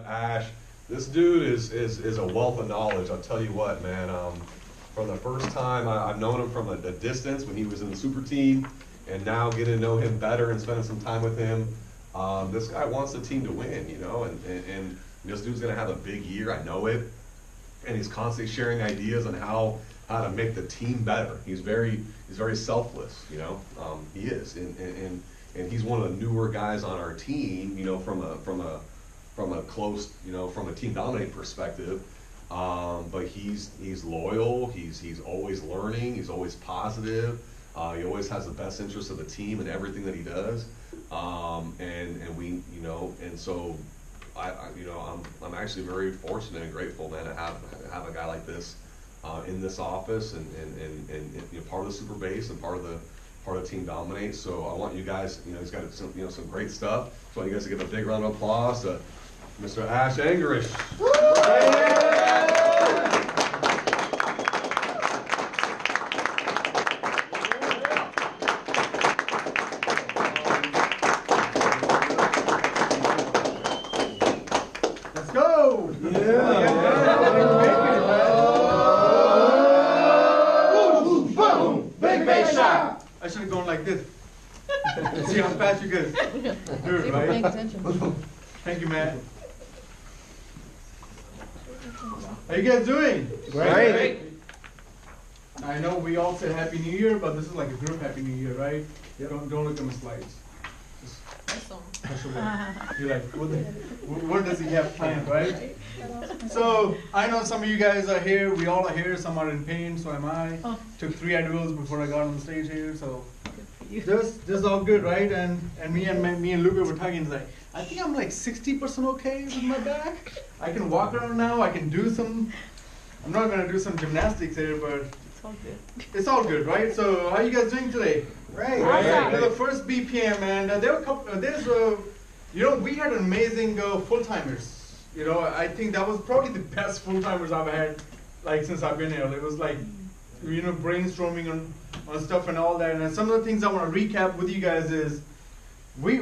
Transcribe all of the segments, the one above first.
Ash. This dude is a wealth of knowledge. I'll tell you what, man. From the first time, I've known him from a distance when he was in the super team, and now getting to know him better and spending some time with him. This guy wants the team to win, you know, and this dude's gonna have a big year. I know it, and he's constantly sharing ideas on how to make the team better. He's very selfless, you know. He is, and he's one of the newer guys on our team, you know, from a close, you know, from a team dominate perspective. But he's loyal. He's always learning. He's always positive. He always has the best interest of the team in everything that he does. And we, you know, and so you know, I'm actually very fortunate and grateful, man, to have a guy like this in this office and you know, part of the super base and part of Team Dominate. So I want you guys, you know, he's got some, you know, some great stuff. So I want you guys to give a big round of applause to Mr. Ash Angrish. Let's go! I should have gone like this. See how fast you guys do it, right? Paying attention. Thank you, Matt. How you guys doing? Great. I know we all said Happy New Year, but this is like a group Happy New Year, right? Don't look at my slides. Just push away. You're like, what does he have planned, right? So I know some of you guys are here. We all are here. Some are in pain. So am I. Took 3 Advils before I got on the stage here. So just all good, right? And me and Luca were talking like, I think I'm like 60% okay with my back. I can walk around now. I can do some. I'm not gonna do some gymnastics here, but It's all good. it's all good, right? So how you guys doing today? Great. Right. The first BPM, and there were a couple. You know, we had amazing full-timers. You know, I think that was probably the best full-timers I've had, like since I've been here. It was like, you know, brainstorming on stuff and all that. And some of the things I want to recap with you guys is, we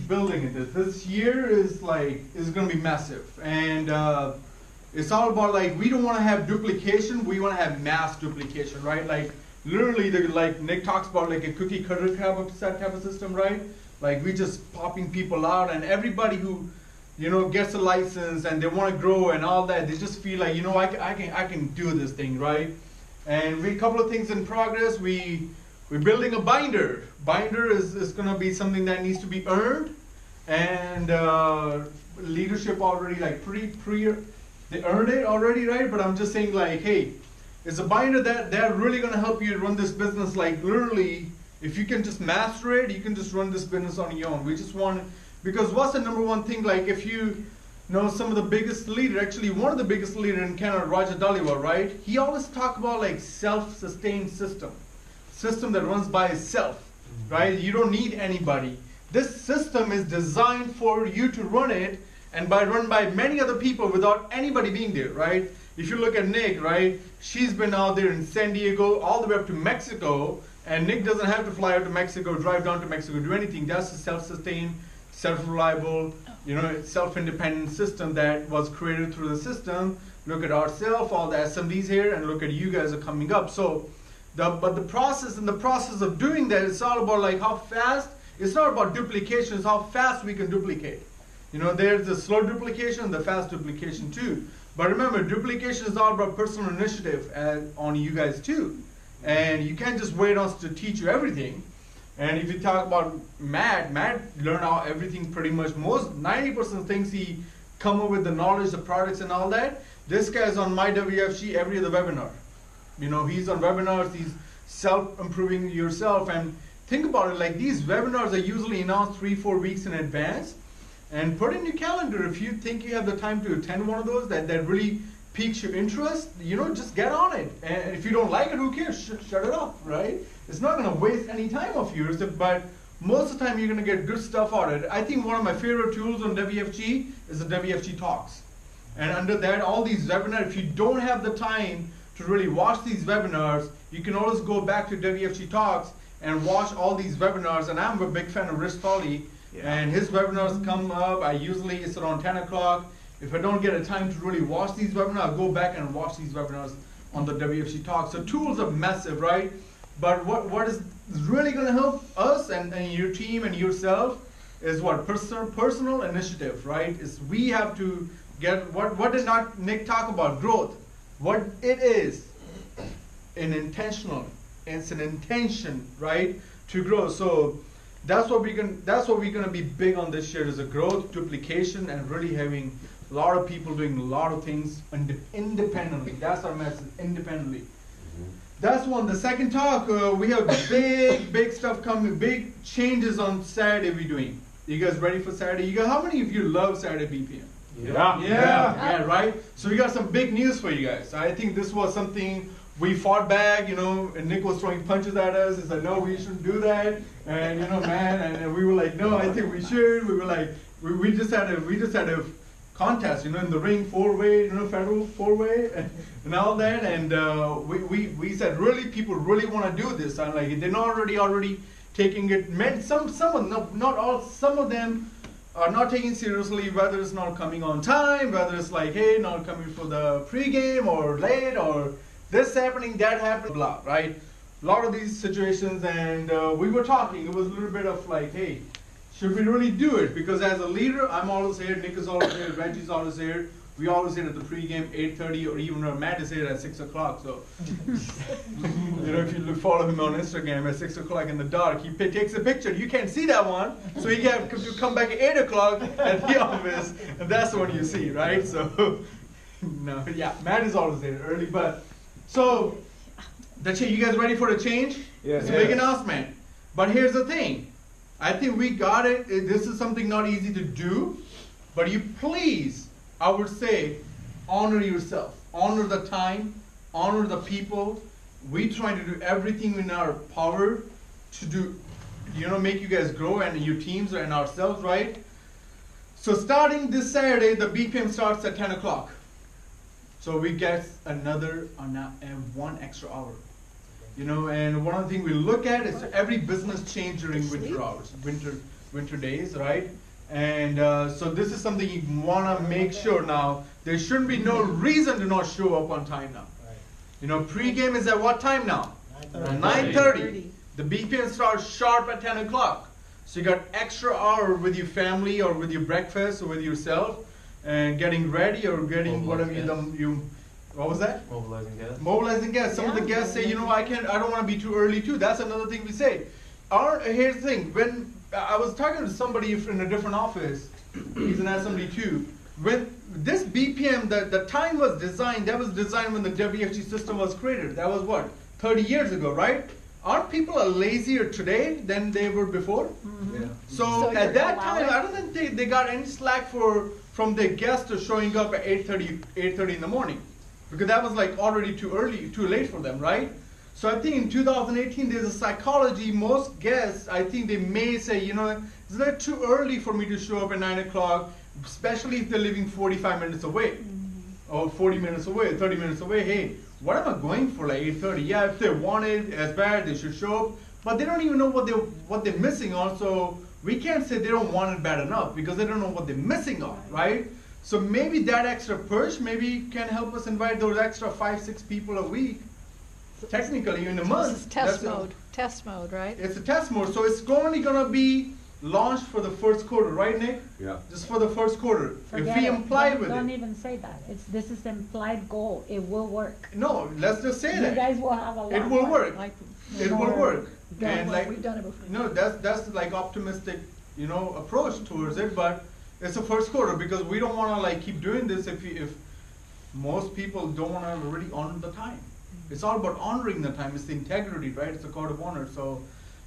building it. This year is going to be massive, and it's all about like we don't want to have duplication. We want to have mass duplication, right? Like literally, like Nick talks about like a cookie cutter type of system, right? Like we just popping people out, and everybody who, you know, gets a license and they want to grow and all that, they just feel like, you know, I can do this thing, right? And a couple of things in progress. We're building a binder. Binder is going to be something that needs to be earned, and leadership already like they earned it already, right? But I'm just saying like, hey, it's a binder they're really going to help you run this business. Like literally, if you can just master it, you can just run this business on your own. We just want, because what's the number one thing? Like if you know some of the biggest leader, actually one of the biggest leader in Canada, Roger Dhaliwal, right? He always talk about like self-sustained system that runs by itself, right? You don't need anybody. This system is designed for you to run it, and run by many other people without anybody being there, right? If you look at Nick, right? She's been out there in San Diego all the way up to Mexico, and Nick doesn't have to fly out to Mexico, drive down to Mexico, do anything. That's a self-sustained, self-reliable, you know, self-independent system that was created through the system. Look at ourselves, all the SMDs here, and look at you guys are coming up. So, but the process of doing that, it's all about like how fast. It's not about duplication. It's how fast we can duplicate. You know, there's the slow duplication, the fast duplication too. But remember, duplication is all about personal initiative on you guys too. And you can't just wait on us to teach you everything. And if you talk about Matt learned out everything pretty much. Most 90% of things he come up with, the knowledge, the products and all that. This guy's on my WFG every other webinar. You know, he's on webinars, he's self-improving yourself. And think about it, like these webinars are usually announced 3-4 weeks in advance. And put in your calendar, if you think you have the time to attend one of those that really piques your interest, you know, just get on it. And if you don't like it, who cares? Shut it off, right? It's not going to waste any time of yours, but most of the time you're going to get good stuff out of it. I think one of my favorite tools on WFG is the WFG Talks. And under that, all these webinars, if you don't have the time to really watch these webinars, you can always go back to WFG Talks and watch all these webinars. And I'm a big fan of Rich Foley. And his webinars come up, it's around 10 o'clock. If I don't get a time to really watch these webinars, I'll go back and watch these webinars on the WFC Talk. So tools are massive, right? But what is really gonna help us and your team and yourself is what? Personal initiative, right? Is we have to get, what did not Nick talk about? Growth. What it is, it's an intention, right? To grow. So that's what we're gonna be big on this year, is a growth, duplication, and really having a lot of people doing a lot of things independently. That's our message, independently. That's one. The second talk, we have big stuff coming, big changes on Saturday we're doing. You guys ready for Saturday? How many of you love Saturday BPM? Yeah, right? So we got some big news for you guys. I think this was something we fought back, and Nick was throwing punches at us. He said, no, we shouldn't do that. And, and we were like, no, I think we should. We were like, we just had a contest, in the ring, 4-way, federal 4-way and all that. And we said, really, people really want to do this. And like, they're not already taking it, some of them are not taking seriously, whether it's not coming on time, whether it's like, hey, not coming for the pregame or late, or this happening, that happening, blah, right? A lot of these situations, and we were talking, it was a little bit of like, hey, should we really do it? Because as a leader, I'm always here, Nick is always here, Reggie's always here. We always here at the pregame, 8:30, or even Matt is here at 6 o'clock. So, if you follow him on Instagram at 6 o'clock in the dark, he takes a picture. You can't see that one, so you have to come back at 8 o'clock at the office, and that's the one you see, right? So, no, yeah, Matt is always there early, but so you guys ready for the change? Yeah. It's a big announcement. But here's the thing. I think we got it. This is something not easy to do, but you please, I would say, honor yourself. Honor the time, honor the people. We try to do everything in our power to do, make you guys grow, and your teams and ourselves, right? So starting this Saturday, the BPM starts at 10 o'clock. So we get another one extra hour. And one of the things we look at is every business change during winter hours, winter days, right? And so this is something you want to make sure now. There shouldn't be no reason to not show up on time now. Pregame is at what time now? 9:30. The BPM starts sharp at 10 o'clock. So you got extra hour with your family or with your breakfast or with yourself and getting ready or getting whatever you what was that? Mobilizing guests. Mobilizing guests. Some of the guests say, I don't want to be too early too. That's another thing we say. Here's the thing. When I was talking to somebody in a different office, he's an SMD too. When this BPM, the time was designed, that was designed when the WFG system was created. That was what, 30 years ago, right? Aren't people lazier today than they were before? Mm-hmm. Yeah. So at that time, I don't think they got any slack from their guests to showing up at 8:30 in the morning. Because that was like already too late for them, right? So I think in 2018, there's a psychology. Most guests, I think they may say, it's not too early for me to show up at 9 o'clock, especially if they're living 45 minutes away, or 40 minutes away, 30 minutes away. Hey, what am I going for like 8:30? Yeah, if they want it as bad, they should show up. But they don't even know what they're missing on. So we can't say they don't want it bad enough because they don't know what they're missing on, right? So maybe that extra push maybe can help us invite those extra 5-6 people a week. Technically in a month. This is test mode, right? It's a test mode. So it's only gonna be launched for the first quarter, right, Nick? Yeah. Just for the first quarter. Forget if we it. imply with Don't it. even say that. This is the implied goal. It will work. No, let's just say You that. guys will have a lot. It will work. Like, It will work. Done And what like, we've done it before. no, that's like optimistic, approach towards it. But it's the first quarter because we don't want to like keep doing this if most people don't want to really honor the time. It's all about honoring the time. It's the integrity, right? It's a code of honor. So,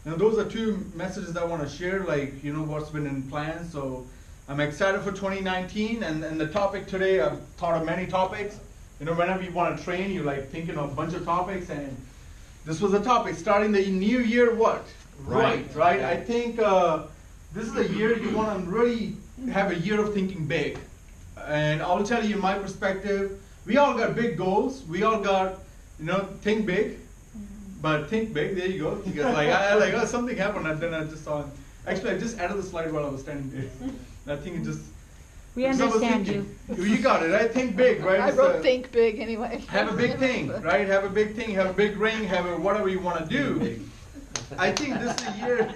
those are two messages that I want to share. Like, what's been in plan. So, I'm excited for 2019. And the topic today, I've thought of many topics. Whenever you want to train, you're like thinking of a bunch of topics. And this was a topic. Starting the new year, what? Right. I think this is a year you want to really have a year of thinking big. And I'll tell you my perspective. We all got big goals. We all got, think big. But think big, there you go. Because like, something happened and then I just saw Actually, I just added the slide while I was standing there. I think it just. We because I was understand you. thinking, you got it, right? Think big, right? I It's, wrote think big anyway. Have a big thing, right? Have a big thing, have a big ring, have a whatever you want to do. I think this is a year.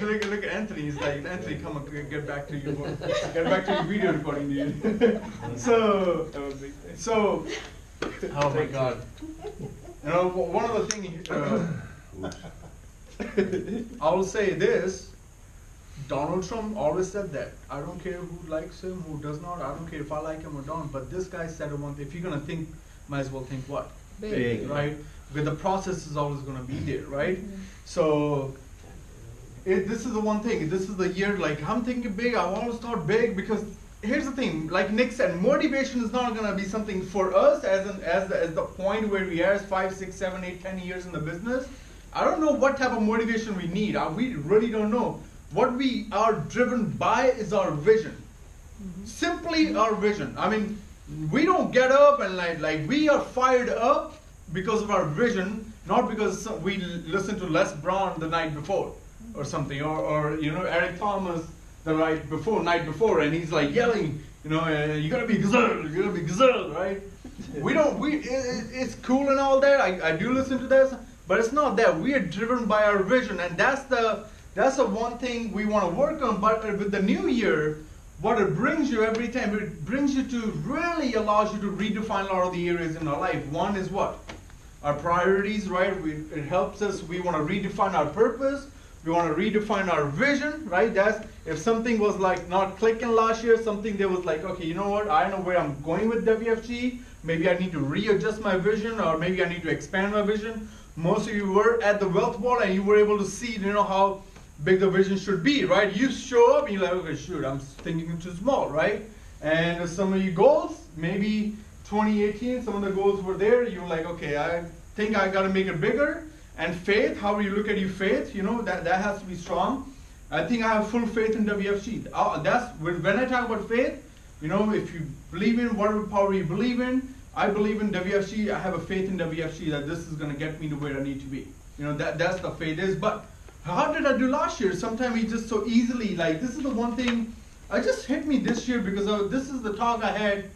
look at Anthony. He's like, Anthony, come on, get back to your video recording, dude. so, oh my God. You know, one of the things. I will say this. Donald Trump always said that. I don't care who likes him, who does not. I don't care if I like him or don't. But this guy said one thing. If you're gonna think, might as well think what? Big. Right? Because the process is always gonna be there, right? So this is the one thing. This is the year. Like I'm thinking big. I always thought big because here's the thing. Like Nick said, motivation is not gonna be something for us as the point where we are as 5, 6, 7, 8, 10 years in the business. I don't know what type of motivation we need. We really don't know. What we are driven by is our vision. Simply our vision. I mean, we don't get up and like we are fired up because of our vision, not because we listened to Les Brown the night before or something, or you know Eric Thomas the night before, and he's like yelling, you know, you gotta be gazelle, right? It's cool and all that. I do listen to this, but it's not that. We are driven by our vision, and that's the one thing we want to work on. But with the new year, what it brings you every time, it brings you to really allows you to redefine a lot of the areas in our life. One is what? Our priorities, right? It helps us. We want to redefine our purpose. We want to redefine our vision, right? That's if something was like not clicking last year, something that was like, okay, you know what? I know where I'm going with WFG. Maybe I need to readjust my vision, or maybe I need to expand my vision. Most of you were at the wealth ball and you were able to see, you know, how big the vision should be, right? You show up and you're like, okay, shoot, I'm thinking too small, right? And some of your goals, maybe 2018, some of the goals were there. You're like, okay, I think I got to make it bigger. And faith, how you look at your faith, you know, that has to be strong. I think I have full faith in WFG. That's when I talk about faith, you know, if you believe in whatever power you believe in, I believe in WFG. I have a faith in WFG that this is going to get me to where I need to be. You know, that's the faith is. But how did I do last year? Sometimes we just so easily, like, this is the one thing, it just hit me this year because this is the talk I had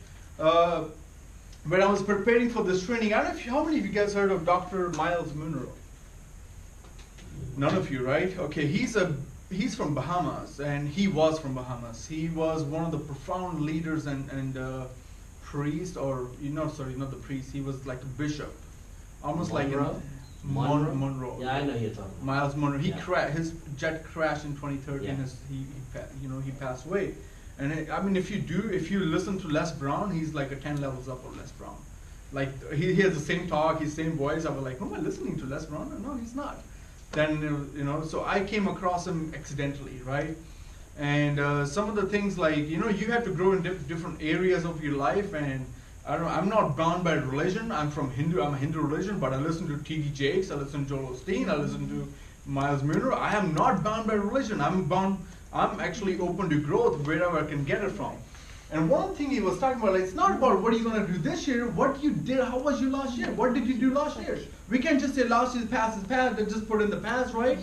when I was preparing for this training. I don't know how many of you guys heard of Dr. Miles Munro? None of you, right? Okay, he's from Bahamas, and he was from Bahamas. He was one of the profound leaders and priest, or not the priest. He was like a bishop, almost Monroe? like Monroe. Yeah, I know you're talking about. Miles Monroe. Yeah. His jet crashed in 2013. Yeah. He passed away. And I mean, if you listen to Les Brown, he's like a 10 levels up of Les Brown. Like he has the same talk, his same voice. I was like, am I listening to Les Brown? No, he's not. Then so I came across him accidentally, right? And some of the things like you have to grow in different areas of your life, and I'm not bound by religion. I'm a Hindu religion, but I listen to T.D. Jakes, I listen to Joel Osteen, I listen to Miles Munro. I am not bound by religion. I'm actually open to growth wherever I can get it from. And one thing he was talking about, like, it's not about what are you going to do this year, what you did, how was you last year, what did you do last year? We can't just say last year's past is past and just put in the past, right?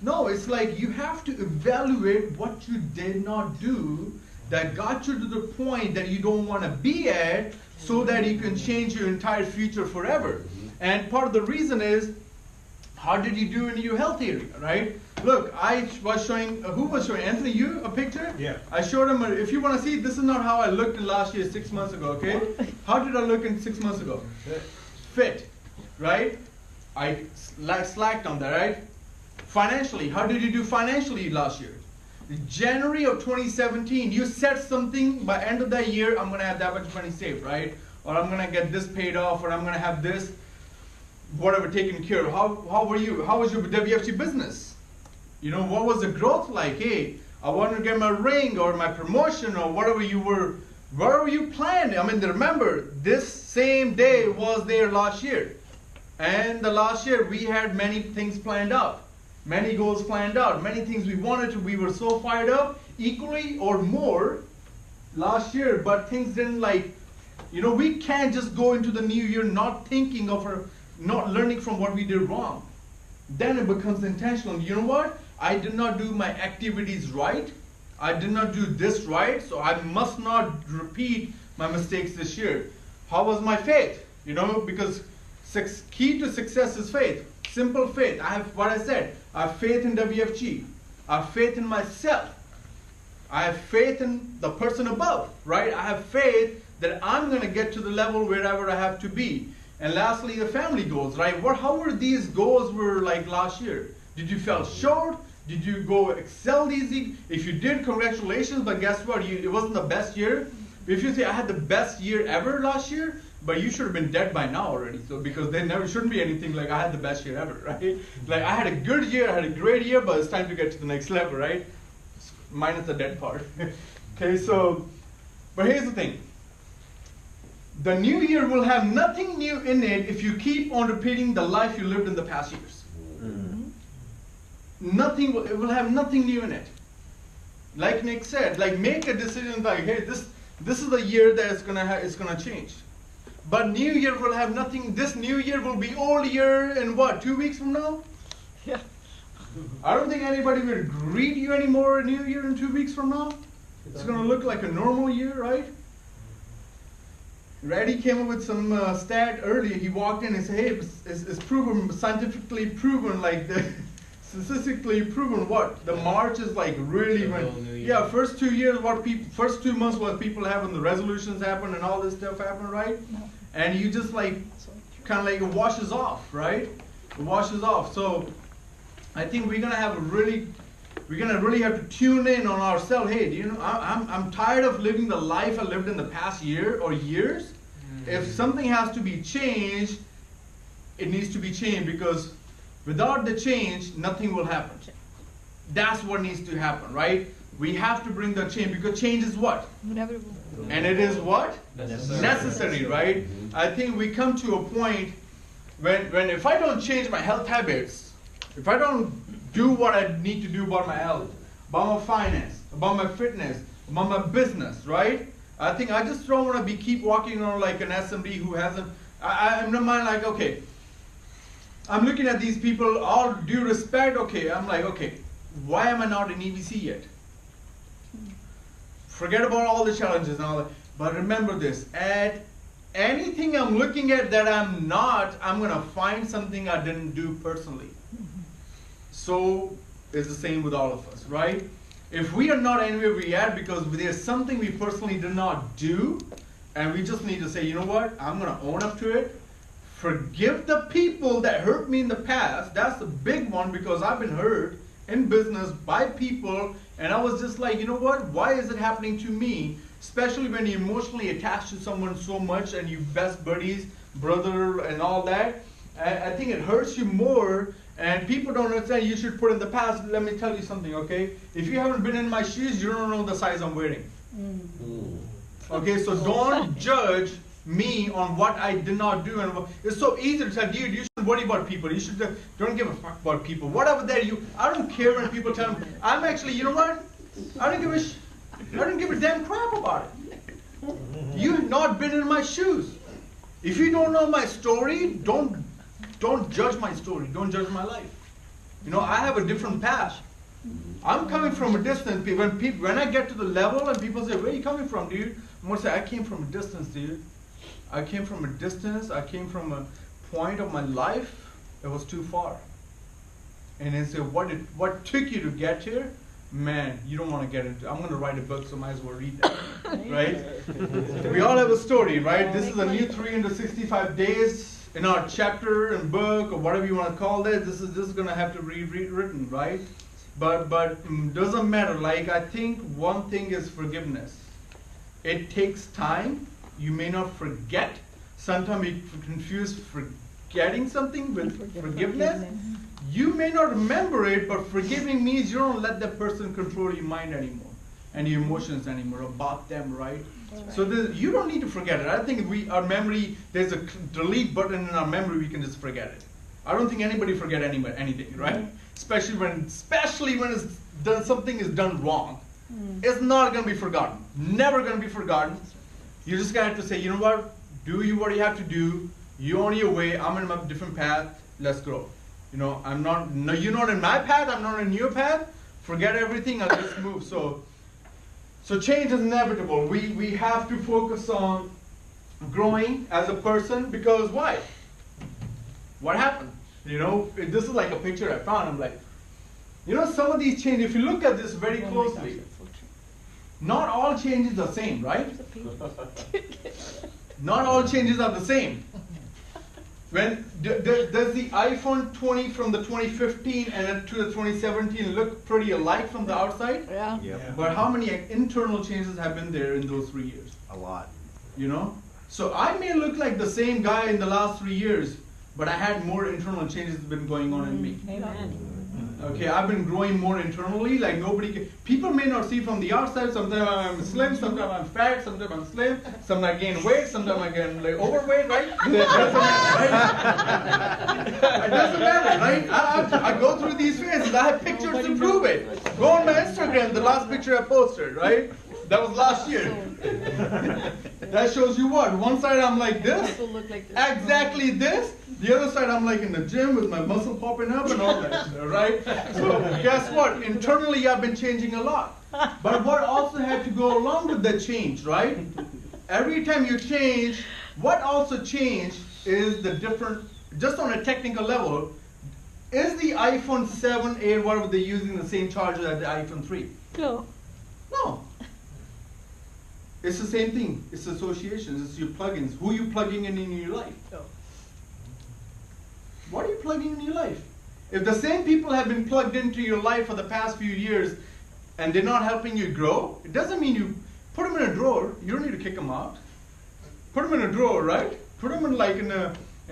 No, it's like you have to evaluate what you did not do that got you to the point that you don't want to be at so that you can change your entire future forever. And part of the reason is, how did you do in your health area, right? Look, I was showing, who was showing? Anthony, you a picture? Yeah. I showed him, if you want to see, this is not how I looked in last year, 6 months ago, okay? How did I look in 6 months ago? Fit, right? I slacked on that, right? Financially, how did you do financially last year? January of 2017, you said something, by end of the year, I'm going to have that much money saved, right? Or I'm going to get this paid off, or I'm going to have this, whatever, taken care of. How were you? How was your WFG business? What was the growth like? Hey, I want to get my ring or my promotion or whatever you planned. I mean, remember, this same day was there last year. And the last year, we had many things planned out. Many goals planned out. Many things we wanted to. We were so fired up, equally or more, last year. But things didn't we can't just go into the new year not thinking of not learning from what we did wrong. Then it becomes intentional. You know what? I did not do my activities right. I did not do this right, so I must not repeat my mistakes this year. How was my faith? You know, because key to success is faith. Simple faith. I have what I said. I have faith in WFG. I have faith in myself. I have faith in the person above, right? I have faith that I'm going to get to the level wherever I have to be. And lastly, the family goals, right? How were these goals were like last year? Did you fell short? Did you go excel easy? If you did, congratulations, but guess what? It wasn't the best year. If you say, I had the best year ever last year, but you should have been dead by now already. So because there never shouldn't be anything like I had the best year ever, right? Like I had a good year, I had a great year, but it's time to get to the next level, right? Minus the dead part. Okay, so, but here's the thing. The new year will have nothing new in it if you keep on repeating the life you lived in the past years. It will have nothing new in it. Like Nick said, like make a decision like, hey, this is the year that it's gonna change. But new year will have nothing. This new year will be old year in what, 2 weeks from now? Yeah. I don't think anybody will greet you anymore a new year in 2 weeks from now. It's gonna look like a normal year, right? Reddy came up with some stat earlier. He walked in and said, hey, it's proven, scientifically proven, like statistically proven what? The March is like really first 2 years, first 2 months what people have when the resolutions happen and all this stuff happen, right? No. And you just like, kind of like it washes off, right? It washes off. So I think we're gonna really have to tune in on ourselves. Hey, do you know, I'm tired of living the life I lived in the past year or years. If something has to be changed, it needs to be changed, because without the change, nothing will happen. That's what needs to happen, right? We have to bring the change, because change is what? Inevitable. And it is what? Necessary. Right? I think we come to a point when if I don't change my health habits, if I don't do what I need to do about my health, about my finance, about my fitness, about my business, right? I think I just don't want to keep walking around like an SMD who hasn't. I'm not mind like, okay, I'm looking at these people, all due respect, okay, I'm like, okay, why am I not in EBC yet? Forget about all the challenges and all that, but remember this, at anything I'm looking at that I'm not, I'm gonna find something I didn't do personally. So it's the same with all of us, right? If we are not anywhere we at because there's something we personally did not do, and we just need to say, you know what, I'm gonna own up to it. Forgive the people that hurt me in the past. That's the big one, because I've been hurt in business by people, and I was just like, you know what, why is it happening to me? Especially when you're emotionally attached to someone so much and you best buddies, brother and all that. I think it hurts you more, and people don't understand. You should put in the past. Let me tell you something, okay? If you haven't been in my shoes, you don't know the size I'm wearing. Okay, so don't judge me on what I did not do. And it's so easy to tell you, you shouldn't worry about people. You should don't give a fuck about people. Whatever that I don't care when people tell me. I'm actually, you know what? I don't give a damn crap about it. You've not been in my shoes. If you don't know my story, don't judge my story. Don't judge my life. You know, I have a different path. I'm coming from a distance. When I get to the level and people say, where are you coming from, dude? I'm going to say, I came from a distance, dude. I came from a distance. I came from a point of my life that was too far. And they say, what took you to get here? Man, you don't want to get into. I'm going to write a book, so might as well read that, right? We all have a story, right? This is a new 365 days in our chapter and book, or whatever you want to call it. This is going to have to be rewritten, right? But doesn't matter. Like, I think one thing is forgiveness. It takes time. You may not forget. Sometimes we confuse forgetting something with forgiveness. You may not remember it, but forgiving means you don't let that person control your mind anymore and your emotions anymore about them, right? Right. So you don't need to forget it. I think our memory, there's a delete button in our memory, we can just forget it. I don't think anybody forget anything, right? Especially when it's done, something is done wrong. It's not going to be forgotten. Never going to be forgotten. You're just going to have to say, you know what? Do what you have to do. You're on your way. I'm in a different path. Let's grow. You know, no, you're not in my path, I'm not in your path. Forget everything, I'll just move. So change is inevitable. We have to focus on growing as a person, because why? What happened? You know, this is like a picture I found. I'm like, you know, some of these changes, if you look at this very closely, not all changes are the same, right? Not all changes are the same. When does the iPhone 20 from the 2015 and to the 2017 look pretty alike from the outside? Yeah. Yep. But how many internal changes have been there in those 3 years? A lot. You know? So I may look like the same guy in the last 3 years, but I had more internal changes been going on in me. Amen. Okay, I've been growing more internally, like nobody can, people may not see from the outside. Sometimes I'm slim, sometimes I'm fat, sometimes I'm slim, sometimes I gain weight, sometimes I get like overweight, right? It doesn't matter, right? It doesn't matter, right? I go through these phases. I have pictures to prove it. Go on my Instagram, the last picture I posted, right? That was last year. That shows you what? One side I'm like this, People look like this. exactly this. The other side I'm like in the gym with my muscle popping up and all that, right? So guess what? Internally I've been changing a lot. But what also had to go along with the change, right? Every time you change, what also changed is the different, just on a technical level, is the iPhone 7, 8, whatever they're using the same charger as the iPhone 3? No. No. It's the same thing. It's associations. It's your plugins. Who are you plugging in your life? No. What are you plugging in your life? If the same people have been plugged into your life for the past few years and they're not helping you grow, it doesn't mean you put them in a drawer. You don't need to kick them out. Put them in a drawer, right? Put them in like in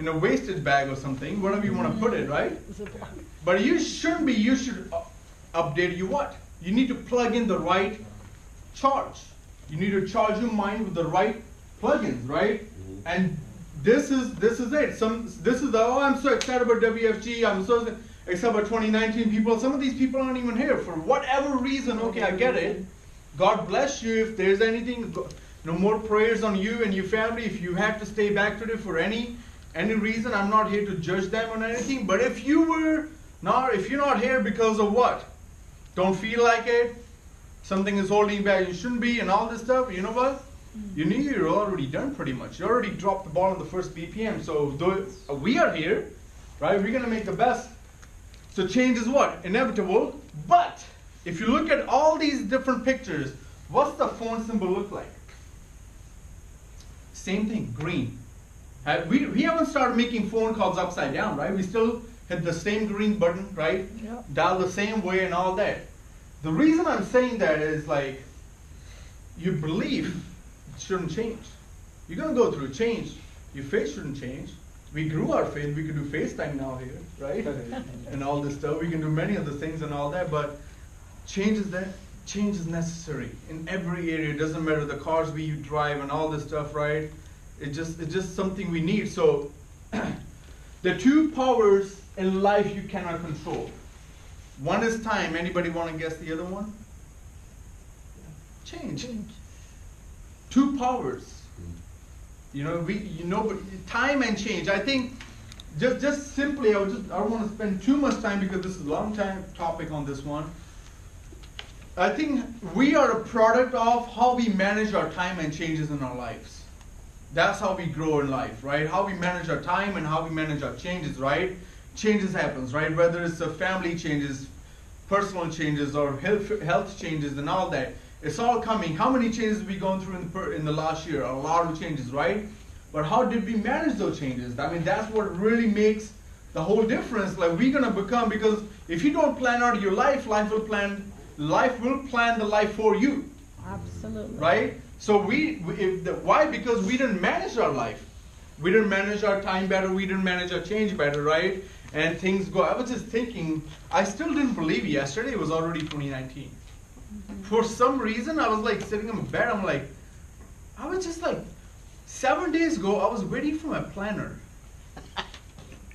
a wastage bag or something, whatever you want to put it, right? But you shouldn't be. You should update you what? You need to plug in the right charge. You need to charge your mind with the right plugins, right? And this is it. This is the, oh, I'm so excited about WFG. I'm so excited about 2019 people. Some of these people aren't even here for whatever reason. Okay, I get it. God bless you. If there's anything, no more prayers on you and your family. If you have to stay back today for any reason, I'm not here to judge them on anything. But if you're not here because of what? Don't feel like it. Something is holding you back, you shouldn't be, and all this stuff, you know what? You knew you're already done pretty much. You already dropped the ball on the first BPM. So we are here, right? We're going to make the best. So change is what? Inevitable. But if you look at all these different pictures, what's the phone symbol look like? Same thing, green. We haven't started making phone calls upside down, right? We still hit the same green button, right? Yep. Dial the same way and all that. The reason I'm saying that is like, your belief shouldn't change. You're going to go through change. Your faith shouldn't change. We grew our faith. We can do FaceTime now here, right? And all this stuff. We can do many other things and all that, but change is necessary in every area. It doesn't matter the cars we drive and all this stuff, right? It's just something we need. So the two powers in life you cannot control. One is time. Anybody want to guess the other one? Change. Two powers. But time and change. I think just simply, I don't want to spend too much time because this is a long time topic on this one. I think we are a product of how we manage our time and changes in our lives. That's how we grow in life, right? How we manage our time and how we manage our changes, right? Changes happens, right? Whether it's a family changes, personal changes, or health changes and all that. It's all coming. How many changes have we gone through in the last year? A lot of changes, right? But how did we manage those changes? I mean, that's what really makes the whole difference. Like we're gonna become, because if you don't plan out your life, life will plan the life for you. Absolutely. Right? So why? Because we didn't manage our life. We didn't manage our time better. We didn't manage our change better, right? And things go. I was just thinking, I still didn't believe it. Yesterday it was already 2019. For some reason, I was like sitting in bed. I was just like, 7 days ago, I was waiting for my planner.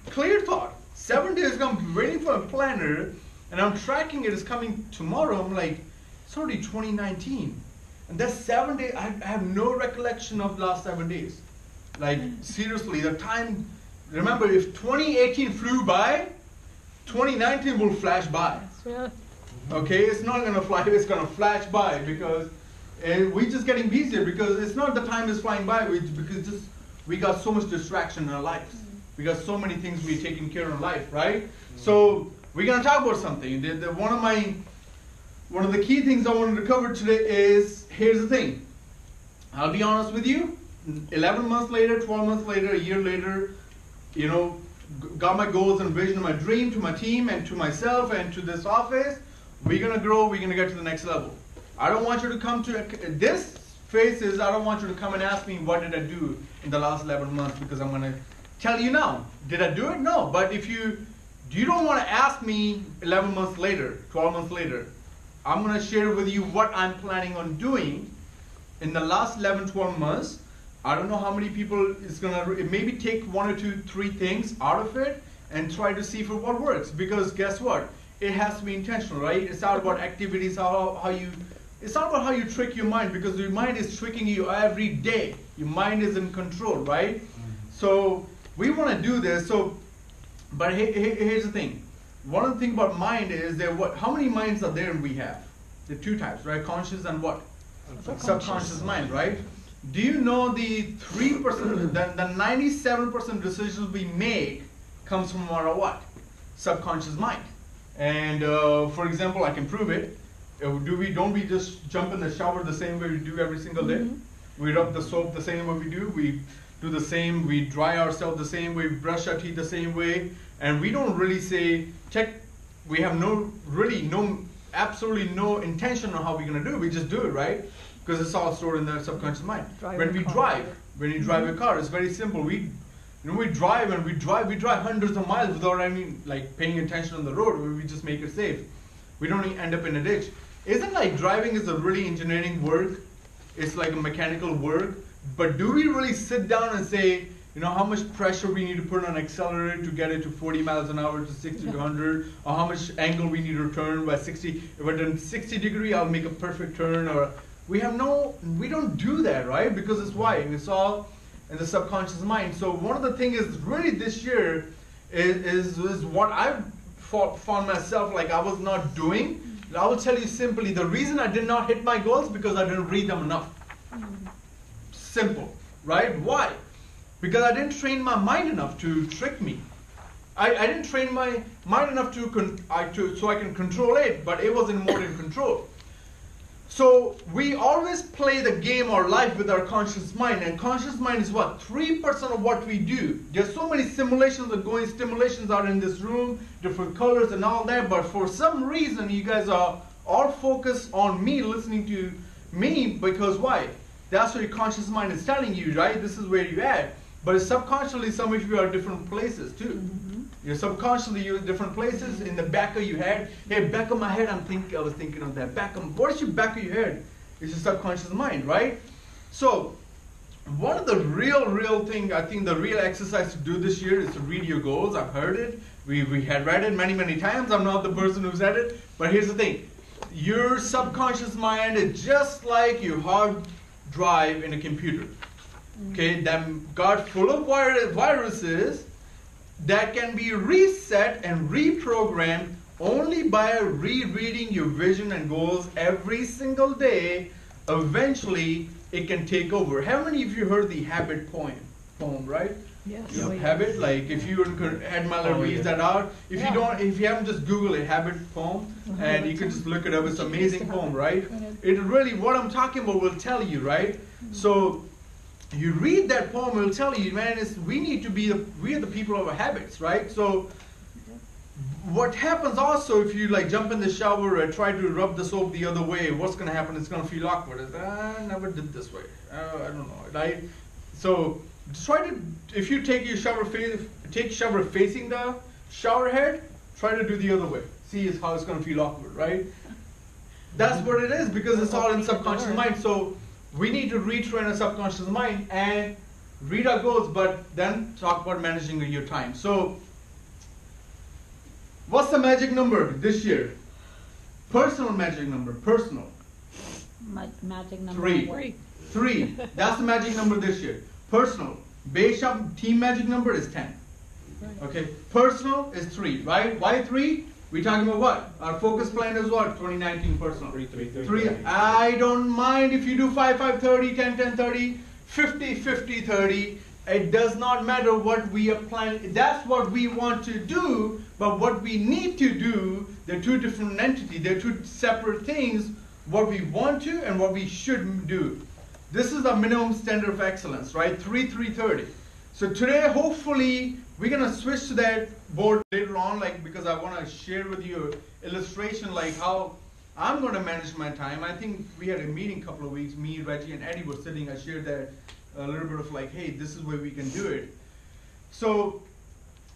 Clear thought. 7 days ago, I'm waiting for a planner, and I'm tracking it. It's coming tomorrow. I'm like, it's already 2019. And that's 7 days. I have no recollection of the last 7 days. Like, seriously, the time, remember, if 2018 flew by, 2019 will flash by. Yeah. Okay, it's not gonna fly, it's gonna flash by because we're just getting busier because it's not the time is flying by, because just we got so much distraction in our lives. We got so many things we're taking care of in life, right? So we're gonna talk about something. One of the key things I wanted to cover today is, here's the thing. I'll be honest with you, 11 months later, 12 months later, a year later, you know, got my goals and vision and my dream to my team and to myself and to this office. We're gonna grow, we're gonna get to the next level. I don't want you to come to, this phase is, I don't want you to come and ask me what did I do in the last 11 months, because I'm gonna tell you now. Did I do it? No, but if you don't wanna ask me 11 months later, 12 months later, I'm gonna share with you what I'm planning on doing in the last 11, 12 months. I don't know how many people is gonna, maybe take 1 or 2, 3 things out of it and try to see for what works, because guess what? It has to be intentional, right? It's not about activities, it's not about how you trick your mind, because your mind is tricking you every day. Your mind is in control, right? So we want to do this. So, but here's the thing. One of the things about mind is that how many minds are there we have? There are 2 types, right? Conscious and what? Subconscious mind, right? Do you know the 3%, the 97% decisions we make comes from our what? Subconscious mind. And for example, I can prove it. Don't we just jump in the shower the same way we do every single day? We rub the soap the same way we do. We do the same. We dry ourselves the same way. We brush our teeth the same way. And we don't really say, we have absolutely no intention on how we're gonna do it. We just do it, right? Because it's all stored in the subconscious mind. When you drive a car, it's very simple. We drive hundreds of miles without paying attention on the road. We just make it safe. We don't end up in a ditch. Isn't like driving is a really engineering work? It's like a mechanical work. But do we really sit down and say, how much pressure we need to put on an accelerator to get it to 40 miles an hour to 60 to 100, or how much angle we need to turn by 60? If we're done 60 degree, I'll make a perfect turn. Or we don't do that, right? Because it's why? It's all in the subconscious mind. So one of the things is really this year is what I've found myself like I was not doing. I will tell you simply, the reason I did not hit my goals because I didn't read them enough. Simple, right? Why? Because I didn't train my mind enough to trick me. I didn't train my mind enough so I can control it, but it wasn't more in control. So we always play the game or life with our conscious mind, and conscious mind is what? 3% of what we do. There's so many simulations are in this room, different colors and all that, but for some reason you guys are all focused on me, listening to me, because why? That's what your conscious mind is telling you, right? This is where you're at. But subconsciously, some of you are different places too. You're subconsciously you're in different places. In the back of your head, hey, back of my head, I was thinking of that. What is your back of your head? It's your subconscious mind, right? So, one of the real thing, I think the real exercise to do this year is to read your goals. I've heard it. We had read it many times. I'm not the person who said it. But here's the thing. Your subconscious mind is just like your hard drive in a computer. Okay, that got full of viruses that can be reset and reprogrammed only by rereading your vision and goals every single day. Eventually, it can take over. How many of you heard the Habit poem, right? Yes. Yep. Habit, like if you had Miller reads that out. If you haven't, just Google it, Habit poem, and you can just look it up. It's an amazing poem, right? It really, what I'm talking about will tell you, right? So you read that poem, it'll tell you, man, we are the people of our habits, right? So what happens also if you jump in the shower and try to rub the soap the other way, what's going to happen? It's going to feel awkward. I never did this way. I don't know. Right? So if you take your shower facing the shower head, try to do the other way. See how it's going to feel awkward, right? That's what it is, because it's all in subconscious mind. So we need to retrain our subconscious mind and read our goals, but then talk about managing your time. So, what's the magic number this year? Personal magic number, personal. Magic number 3. 3. That's the magic number this year. Personal. Base team magic number is 10. Okay, personal is 3, right? Why 3? We talking about what? Our focus plan is what? 2019 personal. 3. I don't mind if you do 5, 5, 30, 10, 10, 30, 50, 50, 30. It does not matter what we are planning. That's what we want to do, but what we need to do, they're two different entities. They're two separate things, what we want to and what we should do. This is the minimum standard of excellence, right? 3, 3, 30. So today, hopefully, we're gonna switch to that board later on, like, because I wanna share with you illustration, like how I'm gonna manage my time. I think we had a meeting a couple of weeks, me, Reggie, and Eddie were sitting, I shared that a little bit of like, hey, this is where we can do it. So,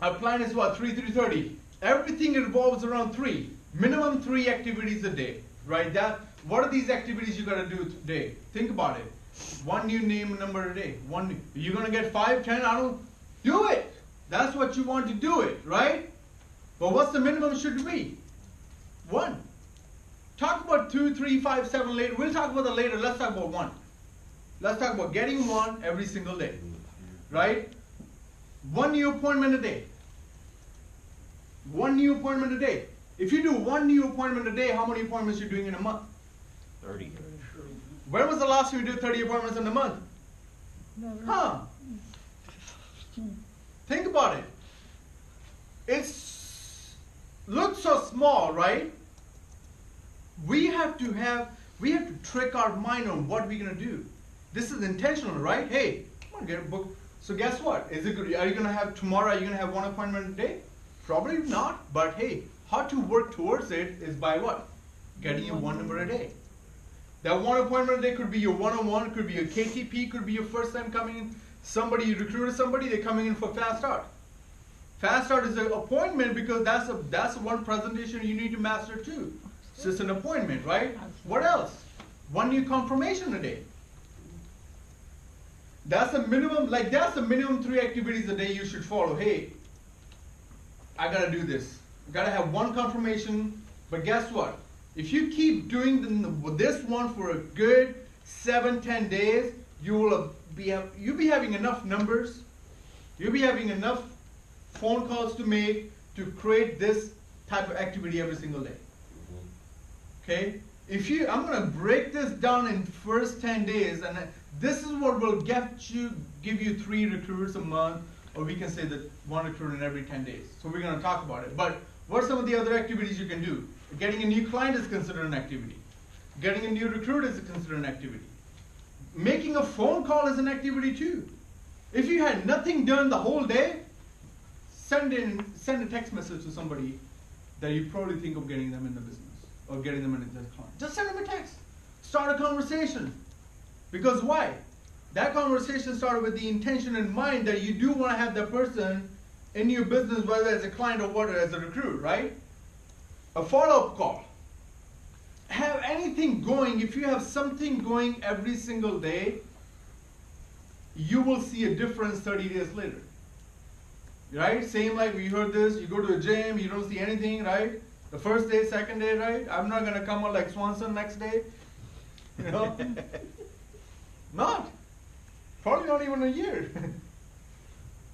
our plan is what, 3, 3, 30. Everything revolves around 3. Minimum 3 activities a day, right? What are these activities you gotta do today? Think about it. One new name number a day. You're gonna get 5, 10, do it. That's what you want to do it, right? But what's the minimum should be? 1. Talk about 2, 3, 5, 7 later. We'll talk about that later. Let's talk about 1. Let's talk about getting 1 every single day, right? 1 new appointment a day. 1 new appointment a day. If you do 1 new appointment a day, how many appointments you're doing in a month? 30. When was the last time you did 30 appointments in a month? Never. Huh? Think about it. It's looks so small, right? We have to trick our mind on what we're gonna do. This is intentional, right? Hey, I'm gonna get a book. So guess what? Are you gonna have tomorrow? Are you gonna have 1 appointment a day? Probably not. But hey, how to work towards it is by what? Getting you 1 number a day. That 1 appointment a day could be your one-on-one, could be your KTP, could be your first time coming in. Somebody, you recruited somebody, they're coming in for fast start. Fast start is an appointment because that's one presentation you need to master too. So it's an appointment, right? What else? 1 new confirmation a day. That's the minimum, that's the minimum 3 activities a day you should follow. Hey, I gotta do this. I gotta have 1 confirmation, but guess what? If you keep doing this one for a good 7, 10 days, you'll be having enough numbers. You'll be having enough phone calls to make to create this type of activity every single day. Okay? I'm gonna break this down in first 10 days, and this is what will give you 3 recruiters a month, or we can say that 1 recruiter in every 10 days. So we're gonna talk about it. But what are some of the other activities you can do? Getting a new client is considered an activity. Getting a new recruit is considered an activity. Making a phone call is an activity too. If you had nothing done the whole day, send a text message to somebody that you probably think of getting them in the business or getting them in the client. Just send them a text. Start a conversation. Because why? That conversation started with the intention in mind that you do want to have that person in your business, whether as a client or whether as a recruit, right? A follow-up call. Have anything going. If you have something going every single day, you will see a difference 30 days later. Right? Same like we heard this, you go to a gym, you don't see anything, right? The first day, second day, right? I'm not gonna come out like Swanson next day. You know? Not. Probably not even a year.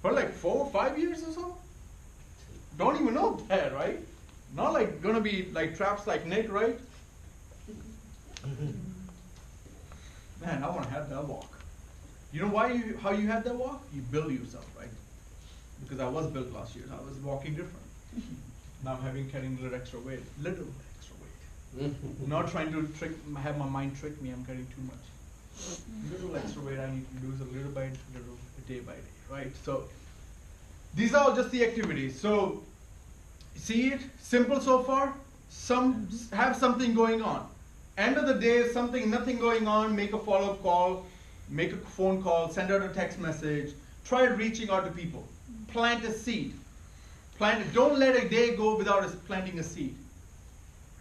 Probably like 4 or 5 years or so. Don't even know that, right? Not like gonna be like traps like Nick, right? Man, I wanna have that walk. You know how you had that walk? You build yourself, right? Because I was built last year, so I was walking different. Now I'm carrying a little extra weight. Not trying to have my mind trick me, I'm carrying too much. Little extra weight I need to lose a little by little, day by day, right? So, these are all just the activities. So, see it? Simple so far? Have something going on. End of the day, nothing going on, make a follow-up call, make a phone call, send out a text message, try reaching out to people. Plant a seed. Don't let a day go without us planting a seed.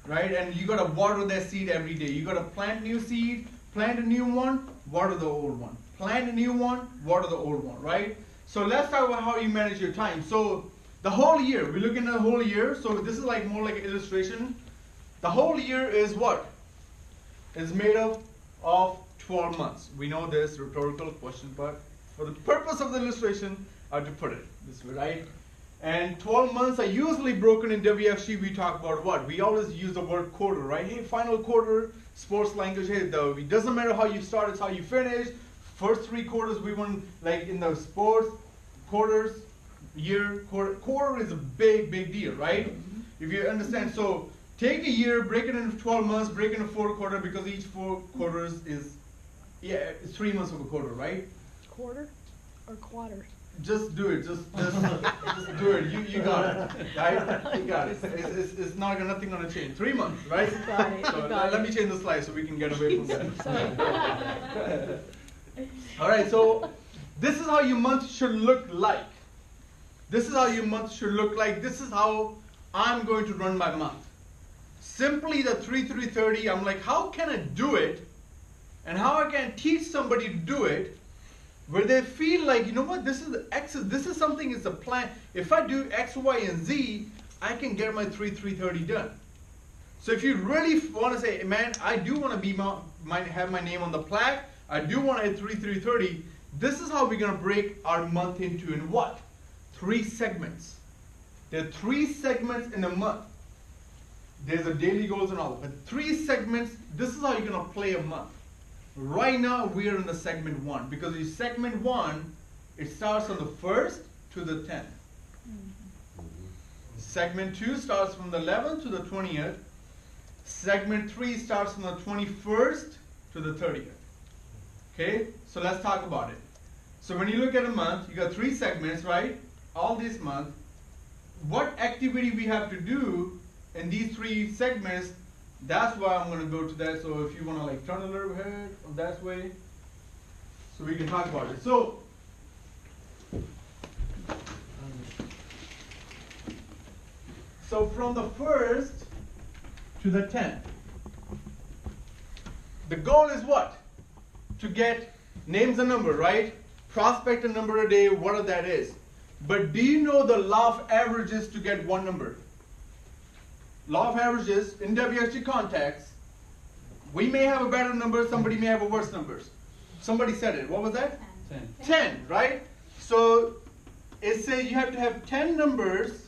Right? And you gotta water that seed every day. You gotta plant new seed, plant a new one, water the old one. Plant a new one, water the old one, right? So let's talk about how you manage your time. So the whole year, we're looking at the whole year. So this is like more like an illustration. The whole year is what? It's made up of 12 months. We know this rhetorical question, but for the purpose of the illustration, I have to put it this way, right? And 12 months are usually broken in WFG. We talk about what? We always use the word quarter, right? Hey, final quarter, sports language. Hey, it doesn't matter how you start, it's how you finish. First 3 quarters, we want, like in the sports, quarters, year, quarter is a big deal, right? If you understand. So take a year, break it into 12 months, break it into 4 quarters, because each 4 quarters is, it's 3 months of a quarter, right? Quarter or quarters? Just do it. Just do it. You got it, right? You got it. It's nothing gonna change. 3 months, right? Got it. So Got let it. me change the slide so we can get away from that. Sorry. All right. So this is how your month should look like. This is how your month should look like. This is how I'm going to run my month. Simply the 3-3-30. I'm like, how can I do it, and how I can teach somebody to do it, where they feel like, you know what, this is something, it's a plan. If I do X, Y, and Z, I can get my 3-3-30 done. So if you really want to say, man, I do want to be have my name on the plaque, I do want to hit 3-3-30, this is how we're going to break our month into in what? 3 segments. There are 3 segments in a month. There's a daily goals and all, but 3 segments, this is how you're going to play a month. Right now we are in the segment 1, because in segment 1 it starts on the 1st to the 10th. Segment 2 starts from the 11th to the 20th. Segment 3 starts from the 21st to the 30th. Okay, so let's talk about it. So when you look at a month, you got 3 segments, right? All this month. What activity we have to do in these 3 segments, that's why I'm going to go to that. So if you want to like turn a little head that way, so we can talk about it. So from the 1st to the 10th, the goal is what? To get names and number, right? Prospect a number a day, whatever that is. But do you know the law of averages to get one number? Law of averages in WFG context, we may have a better number, somebody may have a worse number. Somebody said it. What was that? 10, right? So it says you have to have 10 numbers,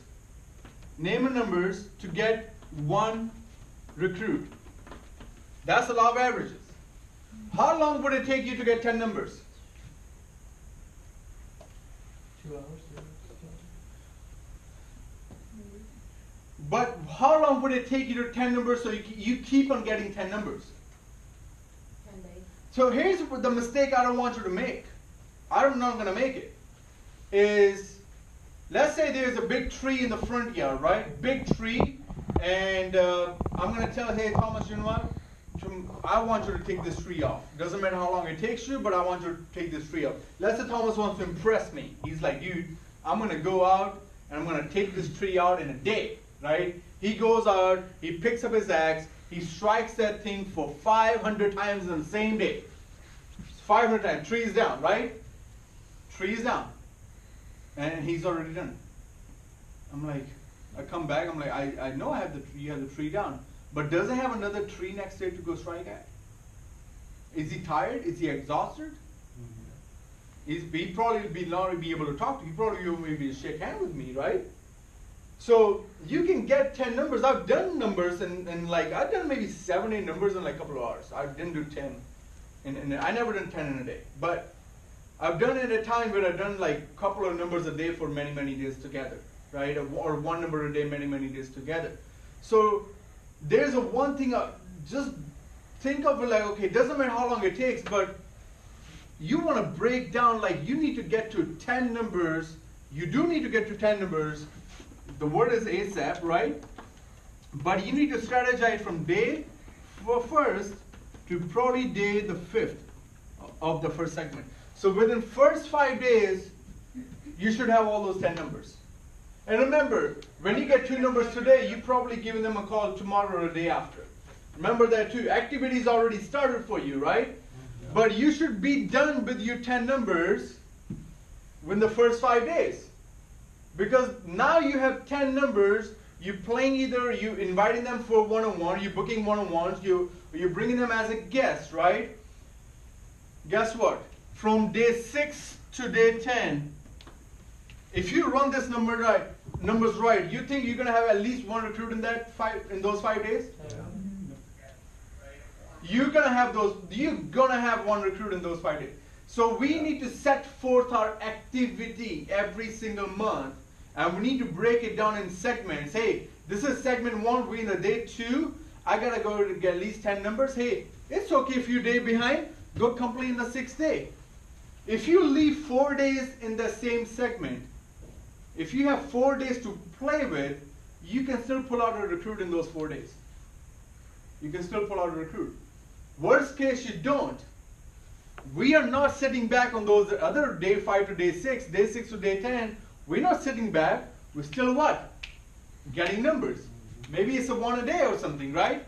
name and numbers, to get one recruit. That's the law of averages. How long would it take you to get 10 numbers? 2 hours. But how long would it take you to 10 numbers so you keep on getting 10 numbers? 10 days. So here's the mistake I don't want you to make. I'm not going to make it. Is, let's say there's a big tree in the front yard, right? Big tree. And I'm going to tell, hey, Thomas, you know what? I want you to take this tree off. Doesn't matter how long it takes you, but I want you to take this tree off. Let's say Thomas wants to impress me. He's like, dude, I'm going to go out and I'm going to take this tree out in a day. Right? He goes out, he picks up his axe, he strikes that thing for 500 times in the same day. 500 times, tree is down, right? Tree is down. And he's already done it. I'm like, I come back, I'm like, I know you have the tree down, but does it have another tree next day to go strike at? Is he tired? Is he exhausted? He probably will not be able to talk to you. He probably will maybe shake hands with me, right? So you can get 10 numbers. I've done numbers and like I've done maybe 7-8 numbers in like a couple of hours. I didn't do 10, and I never done 10 in a day. But I've done it at a time where I've done like a couple of numbers a day for many days together, right? Or one number a day, many days together. So there's a one thing. Just think of it like, okay, it doesn't matter how long it takes, but you want to break down, like you need to get to 10 numbers. You do need to get to 10 numbers. The word is ASAP, right? But you need to strategize from day 1st to probably day the 5th of the first segment. So within first 5 days, you should have all those 10 numbers. And remember, when you get 2 numbers today, you're probably giving them a call tomorrow or the day after. Remember that too. Activities already started for you, right? Yeah. But you should be done with your 10 numbers within the first 5 days. Because now you have 10 numbers, you're playing either, you inviting them for one-on-one, you're booking one-on-ones, you're bringing them as a guest, right? Guess what? From day 6 to day 10, if you run this number right, numbers right, you think you're gonna have at least one recruit in those 5 days? You're gonna have one recruit in those 5 days. So we need to set forth our activity every single month, and we need to break it down in segments. Hey, this is segment 1, we're in the day 2, I gotta go to get at least 10 numbers. Hey, it's okay if you're a day behind, go complete in the 6th day. If you leave 4 days in the same segment, if you have 4 days to play with, you can still pull out a recruit in those 4 days. You can still pull out a recruit. Worst case, you don't. We are not sitting back on those other day 5 to day 6, day 6 to day 10. We're not sitting back. We're still what? Getting numbers. Maybe it's a 1 a day or something, right?